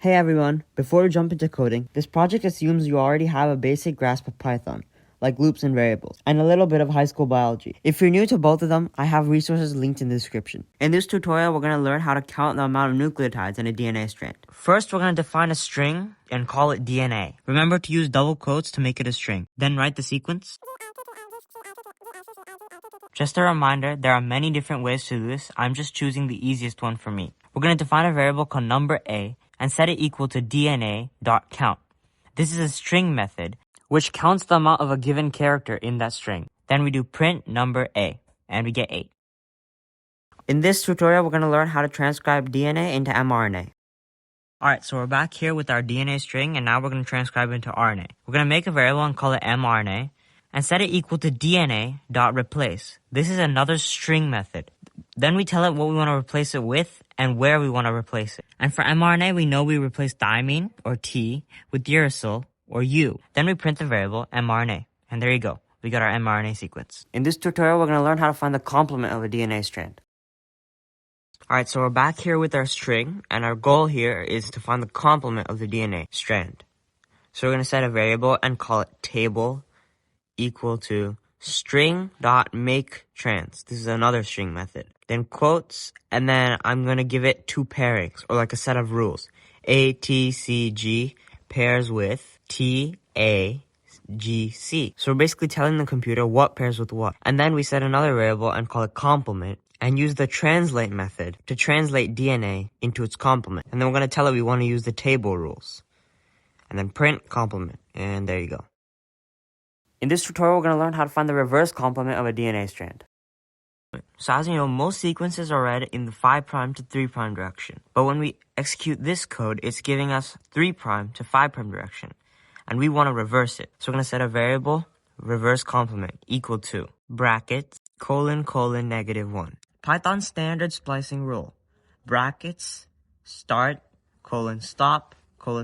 Hey everyone, before we jump into coding, this project assumes you already have a basic grasp of Python, like loops and variables, and a little bit of high school biology. If you're new to both of them, I have resources linked in the description. In this tutorial, we're going to learn how to count the amount of nucleotides in a DNA strand. First, we're going to define a string and call it DNA. Remember to use double quotes to make it a string. Then write the sequence. Just a reminder, there are many different ways to do this. I'm just choosing the easiest one for me. We're going to define a variable called number A and set it equal to DNA.count. This is a string method which counts the amount of a given character in that string. Then we do print number A and we get 8. In this tutorial, we're going to learn how to transcribe DNA into mRNA. Alright, so we're back here with our DNA string and now we're going to transcribe it into RNA. We're going to make a variable and call it mRNA and set it equal to DNA.replace. This is another string method. Then we tell it what we want to replace it with and where we want to replace it. And for mRNA, we know we replace thymine, or T, with uracil, or U. Then we print the variable mRNA. And there you go. We got our mRNA sequence. In this tutorial, we're going to learn how to find the complement of a DNA strand. Alright, so we're back here with our string, and our goal here is to find the complement of the DNA strand. So we're going to set a variable and call it table equal to string.makeTrans. This is another string method. Then quotes, and then I'm going to give it two pairings, or like a set of rules. A, T, C, G pairs with T, A, G, C. So we're basically telling the computer what pairs with what. And then we set another variable and call it complement, and use the translate method to translate DNA into its complement. And then we're going to tell it we want to use the table rules. And then print complement, and there you go. In this tutorial, we're going to learn how to find the reverse complement of a DNA strand. So as you know, most sequences are read in the 5' to 3' direction. But when we execute this code, it's giving us 3' to 5' direction. And we want to reverse it. So we're going to set a variable, reverse complement, equal to, brackets, ::(-1). Python standard splicing rule. Brackets, start, :stop,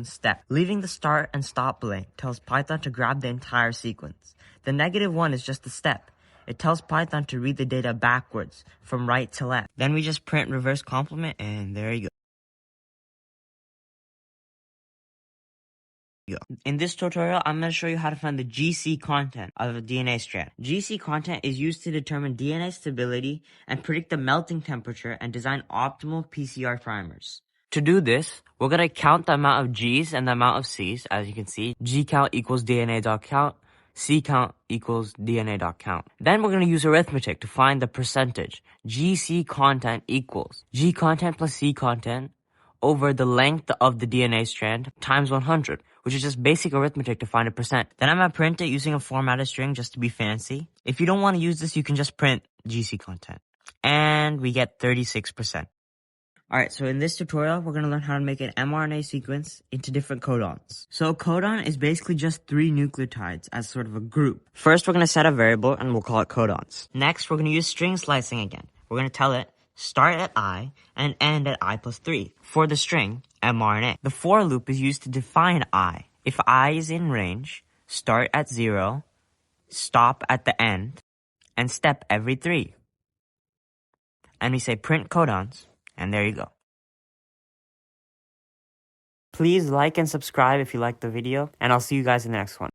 :step. Leaving the start and stop blank tells Python to grab the entire sequence. The -1 is just a step. It tells Python to read the data backwards, from right to left. Then we just print reverse complement, and there you go. In this tutorial, I'm going to show you how to find the GC content of a DNA strand. GC content is used to determine DNA stability and predict the melting temperature and design optimal PCR primers. To do this, we're going to count the amount of G's and the amount of C's. As you can see, G count equals DNA.count, C count equals DNA.count. Then we're going to use arithmetic to find the percentage. GC content equals G content plus C content over the length of the DNA strand times 100, which is just basic arithmetic to find a percent. Then I'm going to print it using a formatted string just to be fancy. If you don't want to use this, you can just print GC content. And we get 36%. Alright, so in this tutorial, we're going to learn how to make an mRNA sequence into different codons. So a codon is basically just 3 nucleotides as sort of a group. First, we're going to set a variable and we'll call it codons. Next, we're going to use string slicing again. We're going to tell it start at I and end at I plus 3. For the string, mRNA. The for loop is used to define I. If I is in range, start at 0, stop at the end, and step every 3. And we say print codons. And there you go. Please like and subscribe if you liked the video, and I'll see you guys in the next one.